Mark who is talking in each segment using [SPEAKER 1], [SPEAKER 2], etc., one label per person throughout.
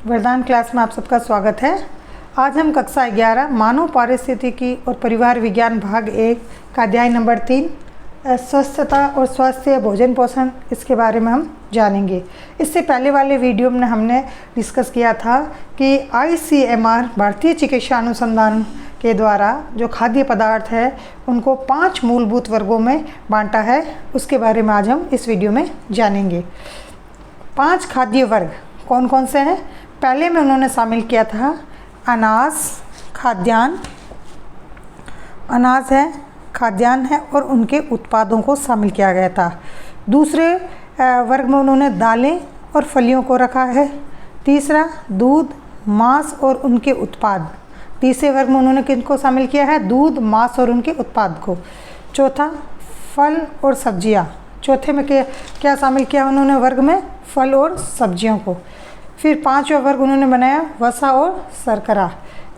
[SPEAKER 1] वरदान क्लास में आप सबका स्वागत है। आज हम कक्षा 11 मानव पारिस्थितिकी और परिवार विज्ञान भाग 1 का अध्याय नंबर 3 स्वस्थता और स्वास्थ्य भोजन पोषण इसके बारे में हम जानेंगे। इससे पहले वाले वीडियो में हमने डिस्कस किया था कि ICMR भारतीय चिकित्सा अनुसंधान के द्वारा जो खाद्य पदार्थ है उनको 5 मूलभूत वर्गों में बांटा है। उसके बारे में आज हम इस वीडियो में जानेंगे। 5 खाद्य वर्ग कौन कौन से हैं? पहले में उन्होंने शामिल किया था अनाज, खाद्यान्न, अनाज है, खाद्यान्न है और उनके उत्पादों को शामिल किया गया था। दूसरे वर्ग में उन्होंने दालें और फलियों को रखा है। तीसरा दूध, मांस और उनके उत्पाद। तीसरे वर्ग में उन्होंने किनको शामिल किया है? दूध, मांस और उनके उत्पाद को। चौथा फल और सब्जियां। चौथे में क्या शामिल किया उन्होंने वर्ग में? फल और सब्जियों को। फिर 5वां वर्ग उन्होंने बनाया वसा और शर्करा।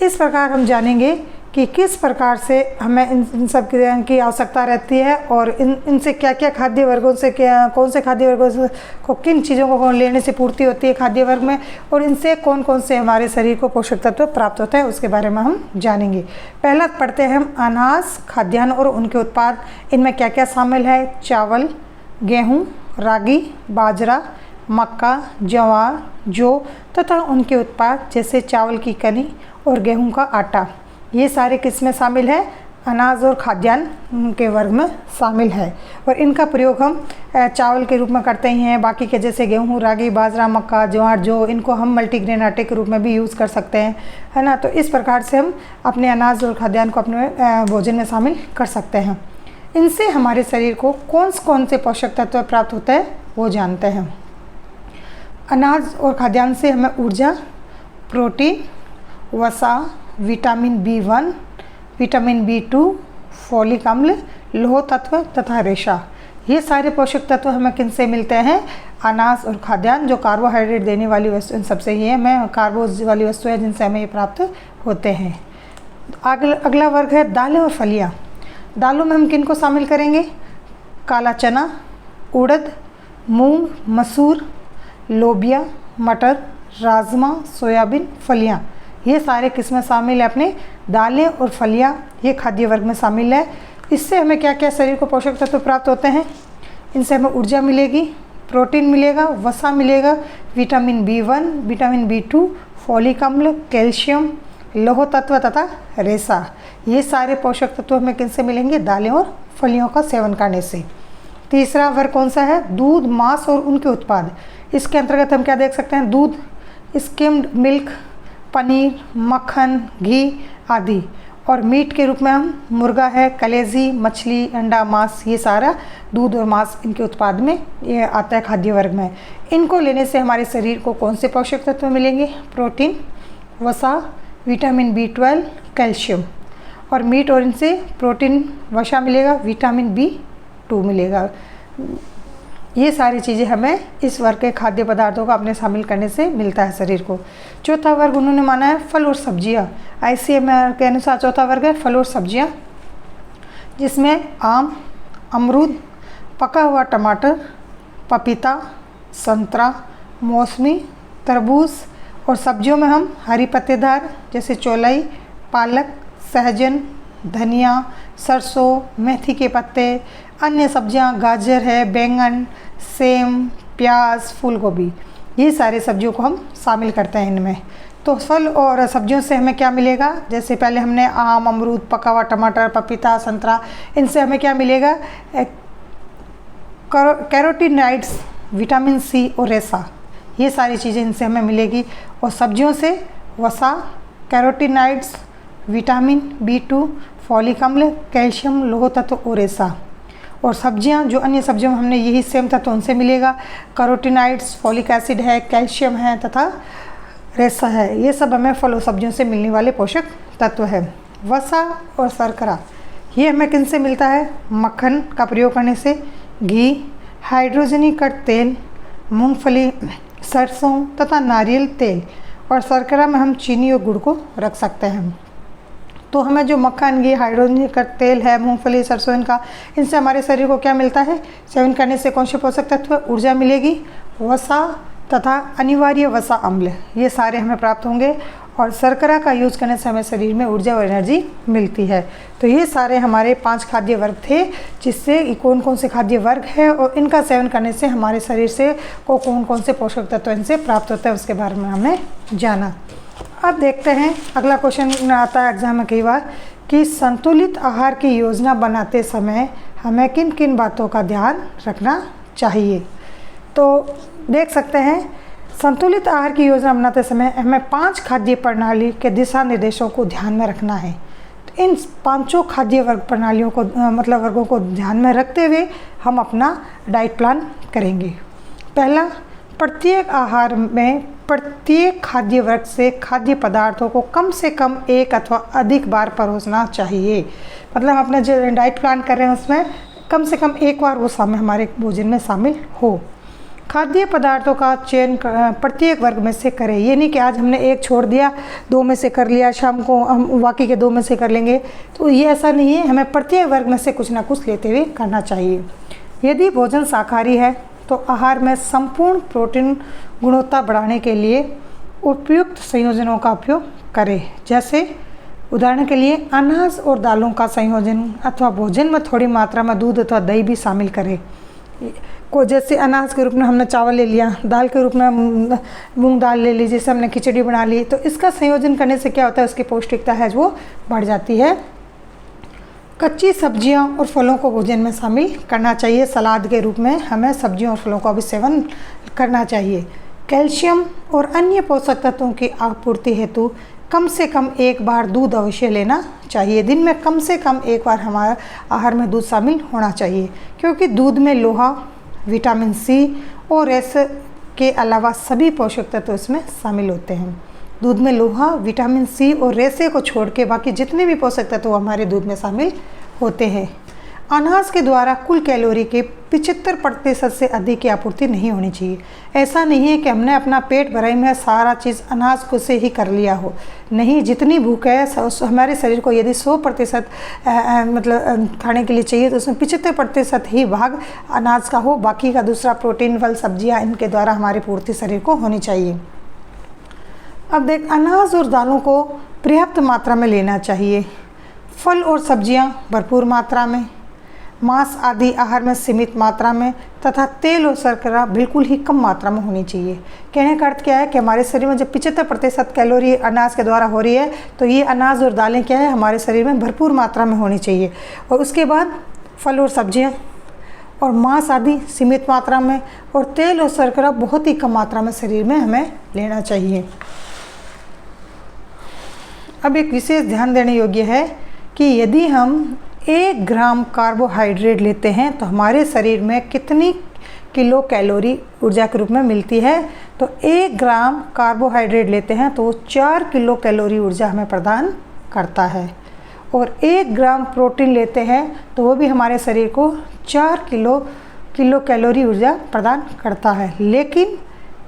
[SPEAKER 1] इस प्रकार हम जानेंगे कि किस प्रकार से हमें इन सब की आवश्यकता रहती है और इनसे क्या क्या खाद्य वर्गों से कौन से खाद्य वर्गों को किन चीज़ों को लेने से पूर्ति होती है खाद्य वर्ग में, और इनसे कौन कौन से हमारे शरीर को पोषक तत्व प्राप्त होते हैं उसके बारे में हम जानेंगे। पहला पढ़ते हैं हम अनाज, खाद्यान्न और उनके उत्पाद। इनमें क्या क्या शामिल है? चावल, गेहूँ, रागी, बाजरा, मक्का, ज्वार, जौ तथा उनके उत्पाद जैसे चावल की कनी और गेहूं का आटा। ये सारे किसमें शामिल है? अनाज और खाद्यान्न के वर्ग में शामिल है। और इनका प्रयोग हम चावल के रूप में करते ही हैं। बाकी के जैसे गेहूं, रागी, बाजरा, मक्का, ज्वार, जौ इनको हम मल्टीग्रेन आटे के रूप में भी यूज़ कर सकते हैं, है ना। तो इस प्रकार से हम अपने अनाज और खाद्यान्न को अपने भोजन में शामिल कर सकते हैं। इनसे हमारे शरीर को कौन से पोषक तत्व प्राप्त होते हैं वो जानते हैं। अनाज और खाद्यान्न से हमें ऊर्जा, प्रोटीन, वसा, vitamin B1, vitamin B2, folic अम्ल, लौह तत्व तथा रेशा, ये सारे पोषक तत्व हमें किन से मिलते हैं? अनाज और खाद्यान्न जो कार्बोहाइड्रेट देने वाली वस्तु इन सबसे ही है, हमें कार्बोज वाली वस्तु है जिनसे हमें ये प्राप्त होते हैं। अगला वर्ग है दालें और फलियाँ। दालों में हम किन को शामिल करेंगे? काला चना, उड़द, मूंग, मसूर, लोबिया, मटर, राजमा, सोयाबीन, फलियां, ये सारे किस्में शामिल है अपने दालें और फलियां, ये खाद्य वर्ग में शामिल है। इससे हमें क्या क्या शरीर को पोषक तत्व प्राप्त होते हैं? इनसे हमें ऊर्जा मिलेगी, प्रोटीन मिलेगा, वसा मिलेगा, vitamin B1, vitamin B2, folic अम्ल, कैल्शियम, लौह तत्व तथा रेशा, ये सारे पोषक तत्व हमें किन से मिलेंगे? दालें और फलियों का सेवन करने से। तीसरा वर्ग कौन सा है? दूध, मांस और उनके उत्पाद। इसके अंतर्गत हम क्या देख सकते हैं? दूध, स्किम्ड मिल्क, पनीर, मक्खन, घी आदि। और मीट के रूप में हम मुर्गा है, कलेजी, मछली, अंडा, मांस, ये सारा दूध और मांस इनके उत्पाद में ये आता है खाद्य वर्ग में। इनको लेने से हमारे शरीर को कौन से पोषक तत्व मिलेंगे? प्रोटीन, वसा, विटामिन B12, कैल्शियम। और मीट और इनसे प्रोटीन, वसा मिलेगा, विटामिन B2 मिलेगा। ये सारी चीज़ें हमें इस वर्ग के खाद्य पदार्थों को अपने शामिल करने से मिलता है शरीर को। चौथा वर्ग उन्होंने माना है फल और सब्जियां। ICMR के अनुसार चौथा वर्ग है फल और सब्जियां, जिसमें आम, अमरूद, पका हुआ टमाटर, पपीता, संतरा, मौसमी, तरबूज। और सब्जियों में हम हरी पत्तेदार जैसे चौलाई, पालक, सहजन, धनिया, सरसों, मेथी के पत्ते, अन्य सब्जियां, गाजर है, बैंगन, सेम, प्याज, फूल गोभी, ये सारे सब्जियों को हम शामिल करते हैं इनमें। तो फल और सब्जियों से हमें क्या मिलेगा? जैसे पहले हमने आम, अमरूद, पका हुआ टमाटर, पपीता, संतरा, इनसे हमें क्या मिलेगा? कैरोटीनॉइड्स, विटामिन C और रेशा, ये सारी चीज़ें इनसे हमें मिलेगी। और सब्जियों से वसा, कैरोटीनॉइड्स, विटामिन B2, फोलिक अम्ल, कैल्शियम, लौह तत्व और रेशा। और सब्जियां जो अन्य सब्जियों में हमने यही सेम तत्व उनसे मिलेगा, कैरोटीनॉइड्स, फोलिक एसिड है, कैल्शियम है तथा रेशा है। ये सब हमें फल और सब्जियों से मिलने वाले पोषक तत्व है। वसा और शर्करा, ये हमें किन से मिलता है? मक्खन का प्रयोग करने से, घी, हाइड्रोजनीकृत तेल, मूंगफली, सरसों तथा नारियल तेल। और शर्करा में हम चीनी और गुड़ को रख सकते हैं। तो हमें जो मक्खन, घी, हाइड्रोजनीकृत तेल है, मूंगफली, सरसों, इनसे हमारे शरीर को क्या मिलता है? सेवन करने से कौन से पोषक तत्व? ऊर्जा मिलेगी, वसा, तथा अनिवार्य वसा अम्ल, ये सारे हमें प्राप्त होंगे। और शर्करा का यूज करने से हमें शरीर में ऊर्जा और एनर्जी मिलती है। तो ये सारे हमारे 5 खाद्य वर्ग थे, जिससे कौन कौन से खाद्य वर्ग है और इनका सेवन करने से हमारे शरीर से को कौन कौन से पोषक तत्व इनसे प्राप्त होते हैं, उसके बारे में हमने जाना। अब देखते हैं अगला क्वेश्चन आता है एग्जाम में कई बार कि संतुलित आहार की योजना बनाते समय हमें किन किन बातों का ध्यान रखना चाहिए। तो देख सकते हैं संतुलित आहार की योजना बनाते समय हमें 5 खाद्य प्रणाली के दिशा निर्देशों को ध्यान में रखना है। तो इन 5 खाद्य वर्ग प्रणालियों को वर्गों को ध्यान में रखते हुए हम अपना डाइट प्लान करेंगे। पहला, प्रत्येक आहार में प्रत्येक खाद्य वर्ग से खाद्य पदार्थों को कम से कम 1 अथवा अधिक बार परोसना चाहिए। मतलब अपना जो डाइट प्लान कर रहे हैं उसमें कम से कम 1 बार वो हमारे भोजन में शामिल हो। खाद्य पदार्थों का चयन प्रत्येक वर्ग में से करें। ये नहीं कि आज हमने 1 छोड़ दिया, 2 में से कर लिया, शाम को हम बाकी के 2 में से कर लेंगे, तो ये ऐसा नहीं है। हमें प्रत्येक वर्ग में से कुछ ना कुछ लेते हुए करना चाहिए। यदि भोजन शाकाहारी है तो आहार में संपूर्ण प्रोटीन गुणवत्ता बढ़ाने के लिए उपयुक्त संयोजनों का उपयोग करें। जैसे उदाहरण के लिए अनाज और दालों का संयोजन, अथवा भोजन में थोड़ी मात्रा में दूध अथवा दही भी शामिल करें। को जैसे अनाज के रूप में हमने चावल ले लिया, दाल के रूप में मूंग दाल ले ली, जैसे हमने खिचड़ी बना ली, तो इसका संयोजन करने से क्या होता है, उसकी पौष्टिकता है वो बढ़ जाती है। कच्ची सब्जियां और फलों को भोजन में शामिल करना चाहिए। सलाद के रूप में हमें सब्जियों और फलों का भी सेवन करना चाहिए। कैल्शियम और अन्य पोषक तत्वों की आपूर्ति हेतु कम से कम 1 बार दूध अवश्य लेना चाहिए। दिन में कम से कम 1 बार हमारा आहार में दूध शामिल होना चाहिए, क्योंकि दूध में लोहा, विटामिन सी और एस के अलावा सभी पोषक तत्व इसमें शामिल होते हैं। दूध में लोहा, विटामिन सी और रेसे को छोड़ के बाकी जितने भी पोषक तत्व हमारे दूध में शामिल होते हैं। अनाज के द्वारा कुल कैलोरी के 75% से अधिक की आपूर्ति नहीं होनी चाहिए। ऐसा नहीं है कि हमने अपना पेट भराई में सारा चीज़ अनाज को से ही कर लिया हो, नहीं, जितनी भूख है हमारे शरीर को यदि 100% खाने के लिए चाहिए तो उसमें 75% ही भाग अनाज का हो, बाकी का दूसरा प्रोटीन, फल, सब्जियां, इनके द्वारा हमारी पूर्ति शरीर को होनी चाहिए। अब देख, अनाज और दालों को पर्याप्त मात्रा में लेना चाहिए। फल और सब्जियां भरपूर मात्रा में, मांस आदि आहार में सीमित मात्रा में, तथा तेल और शर्करा बिल्कुल ही कम मात्रा में होनी चाहिए। कहने का अर्थ क्या है कि हमारे शरीर में जब 75% कैलोरी अनाज के द्वारा हो रही है, तो ये अनाज और दालें क्या है, हमारे शरीर में भरपूर मात्रा में होनी चाहिए। और उसके बाद फल और सब्जियां और मांस आदि सीमित मात्रा में, और तेल और शर्करा बहुत ही कम मात्रा में शरीर में हमें लेना चाहिए। अब एक विशेष ध्यान देने योग्य है कि यदि हम 1 ग्राम कार्बोहाइड्रेट लेते हैं तो हमारे शरीर में कितनी किलो कैलोरी ऊर्जा के रूप में मिलती है। तो 1 ग्राम कार्बोहाइड्रेट लेते हैं तो 4 किलो कैलोरी ऊर्जा हमें प्रदान करता है। और 1 ग्राम प्रोटीन लेते हैं तो वो भी हमारे शरीर को 4 किलो कैलोरी ऊर्जा प्रदान करता है। लेकिन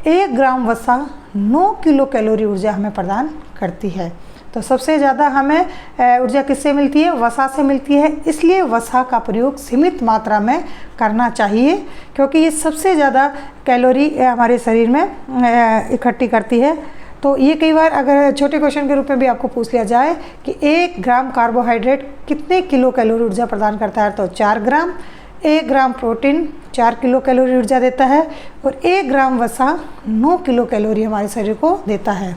[SPEAKER 1] 1 ग्राम वसा 9 किलो कैलोरी ऊर्जा हमें प्रदान करती है। तो सबसे ज़्यादा हमें ऊर्जा किससे मिलती है, वसा से मिलती है। इसलिए वसा का प्रयोग सीमित मात्रा में करना चाहिए, क्योंकि ये सबसे ज़्यादा कैलोरी हमारे शरीर में इकट्ठी करती है। तो ये कई बार अगर छोटे क्वेश्चन के रूप में भी आपको पूछ लिया जाए कि 1 ग्राम कार्बोहाइड्रेट कितने किलो कैलोरी ऊर्जा प्रदान करता है, तो 4 ग्राम। 1 ग्राम प्रोटीन 4 किलो कैलोरी ऊर्जा देता है, और 1 ग्राम वसा 9 किलो कैलोरी हमारे शरीर को देता है।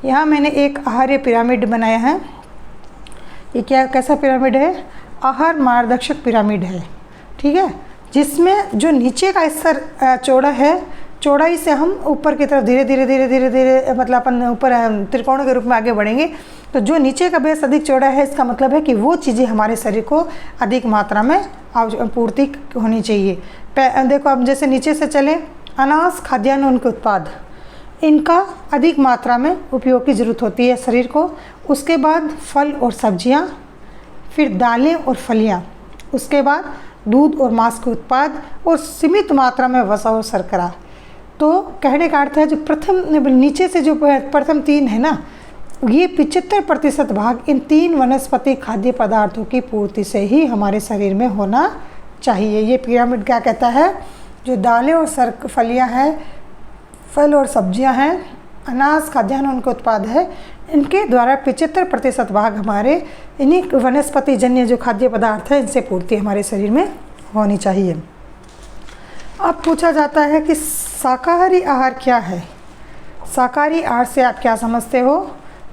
[SPEAKER 1] यहाँ मैंने एक आहार्य पिरामिड बनाया है। ये क्या, कैसा पिरामिड है, आहार मार्गदर्शक पिरामिड है, ठीक है, जिसमें जो नीचे का स्तर चौड़ा है, चौड़ाई से हम ऊपर की तरफ धीरे धीरे मतलब अपन ऊपर त्रिकोण के रूप में आगे बढ़ेंगे। तो जो नीचे का बेस अधिक चौड़ा है, इसका मतलब है कि वो चीज़ें हमारे शरीर को अधिक मात्रा में पूर्ति होनी चाहिए। देखो, अब जैसे नीचे से चले, अनाज, खाद्यान्न, उनके उत्पाद, इनका अधिक मात्रा में उपयोग की ज़रूरत होती है शरीर को। उसके बाद फल और सब्जियां, फिर दालें और फलियां, उसके बाद दूध और मांस के उत्पाद, और सीमित मात्रा में वसा और शर्करा। तो कहने का अर्थ है जो प्रथम नीचे से जो प्रथम 3 है ना, ये 75% भाग इन 3 वनस्पति खाद्य पदार्थों की पूर्ति से ही हमारे शरीर में होना चाहिए। ये पिरामिड क्या कहता है, जो दालें और फलियां हैं, फल और सब्जियां हैं, अनाज खाद्यान्न उनके उत्पाद है। इनके द्वारा 75% भाग हमारे इन्हीं वनस्पति जन्य जो खाद्य पदार्थ है इनसे पूर्ति हमारे शरीर में होनी चाहिए। अब पूछा जाता है कि शाकाहारी आहार क्या है। शाकाहारी आहार से आप क्या समझते हो?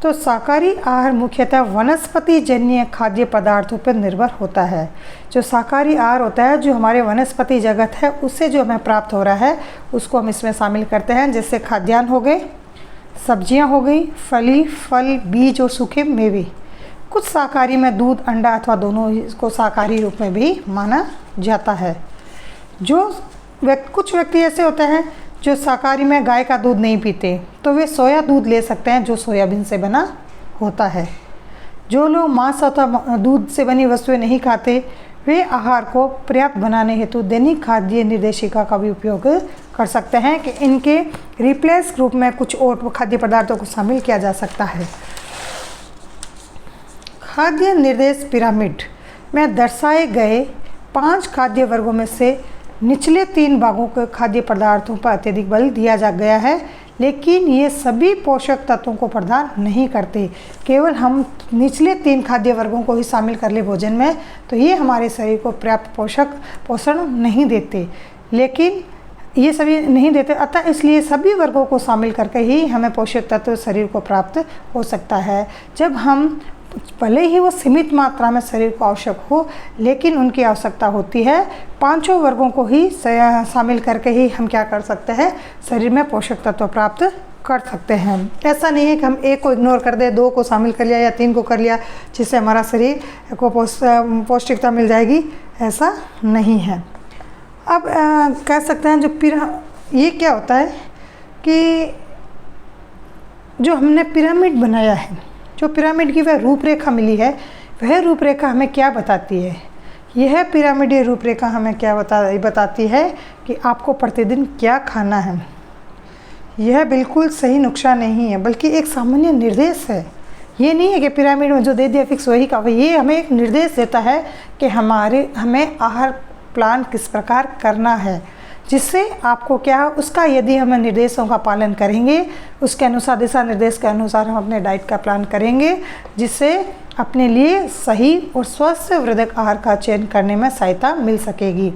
[SPEAKER 1] तो शाकाहारी आहार मुख्यतः वनस्पति जन्य खाद्य पदार्थों पर निर्भर होता है। जो शाकाहारी आहार होता है, जो हमारे वनस्पति जगत है उससे जो हमें प्राप्त हो रहा है उसको हम इसमें शामिल करते हैं। जैसे खाद्यान्न हो गए, सब्जियां हो गई, फल, बीज और सूखे मेवे। कुछ शाकाहारी में दूध, अंडा अथवा दोनों को शाकाहारी रूप में भी माना जाता है। कुछ व्यक्ति ऐसे होते हैं जो शाकाहारी में गाय का दूध नहीं पीते, तो वे सोया दूध ले सकते हैं जो सोयाबीन से बना होता है। जो लोग मांस अथवा दूध से बनी वस्तुएं नहीं खाते, वे आहार को पर्याप्त बनाने हेतु दैनिक खाद्य निर्देशिका का भी उपयोग कर सकते हैं कि इनके रिप्लेस ग्रुप में कुछ और खाद्य पदार्थों को शामिल किया जा सकता है। खाद्य निर्देश पिरामिड में दर्शाए गए 5 खाद्य वर्गों में से निचले 3 भागों के खाद्य पदार्थों पर अत्यधिक बल दिया जा गया है, लेकिन ये सभी पोषक तत्वों को प्रदान नहीं करते। केवल हम निचले 3 खाद्य वर्गों को ही शामिल कर ले भोजन में, तो ये हमारे शरीर को पर्याप्त पोषण नहीं देते, लेकिन ये सभी नहीं देते। अतः इसलिए सभी वर्गों को शामिल करके ही हमें पोषक तत्व शरीर को प्राप्त हो सकता है। जब हम भले ही वो सीमित मात्रा में शरीर को आवश्यक हो, लेकिन उनकी आवश्यकता होती है। 5 वर्गों को ही शामिल करके ही हम क्या कर सकते हैं, शरीर में पोषक तत्व प्राप्त कर सकते हैं। ऐसा नहीं है कि हम एक को इग्नोर कर दें, 2 को शामिल कर लिया या 3 को कर लिया जिससे हमारा शरीर को पौष्टिकता मिल जाएगी, ऐसा नहीं है। अब कह सकते हैं ये क्या होता है कि जो हमने पिरामिड बनाया है, जो पिरामिड की वह रूपरेखा मिली है, वह रूपरेखा हमें क्या बताती है? यह पिरामिडीय रूपरेखा हमें क्या बताती है कि आपको प्रतिदिन क्या खाना है। यह बिल्कुल सही नुस्खा नहीं है, बल्कि एक सामान्य निर्देश है। ये नहीं है कि पिरामिड में जो दे दिया फिक्स वही का, ये हमें एक निर्देश देता है कि हमें आहार प्लान किस प्रकार करना है, जिससे आपको क्या उसका यदि हम निर्देशों का पालन करेंगे, उसके अनुसार दिशा निर्देश के अनुसार हम अपने डाइट का प्लान करेंगे, जिससे अपने लिए सही और स्वस्थ वर्धक आहार का चयन करने में सहायता मिल सकेगी।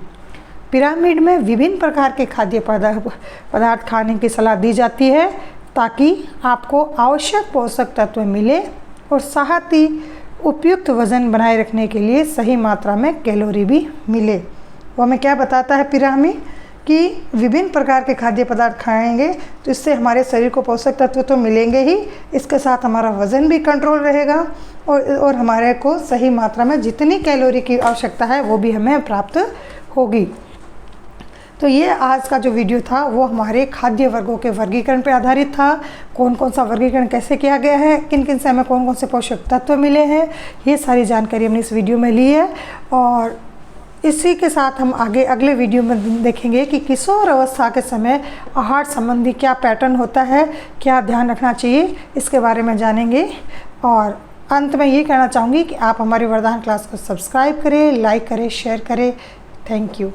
[SPEAKER 1] पिरामिड में विभिन्न प्रकार के खाद्य पदार्थ खाने की सलाह दी जाती है ताकि आपको आवश्यक पोषक तत्व मिले और साथ ही उपयुक्त वजन बनाए रखने के लिए सही मात्रा में कैलोरी भी मिले। वो हमें क्या बताता है पिरामिड कि विभिन्न प्रकार के खाद्य पदार्थ खाएंगे तो इससे हमारे शरीर को पोषक तत्व तो मिलेंगे ही, इसके साथ हमारा वज़न भी कंट्रोल रहेगा और हमारे को सही मात्रा में जितनी कैलोरी की आवश्यकता है वो भी हमें प्राप्त होगी। तो ये आज का जो वीडियो था वो हमारे खाद्य वर्गों के वर्गीकरण पर आधारित था। कौन कौन सा वर्गीकरण कैसे किया गया है, किन किन से हमें कौन कौन से पोषक तत्व मिले हैं, ये सारी जानकारी हमने इस वीडियो में ली है। और इसी के साथ हम आगे अगले वीडियो में देखेंगे कि किशोर अवस्था के समय आहार संबंधी क्या पैटर्न होता है, क्या ध्यान रखना चाहिए, इसके बारे में जानेंगे। और अंत में ये कहना चाहूँगी कि आप हमारी वरदान क्लास को सब्सक्राइब करें, लाइक करें, शेयर करें। Thank you.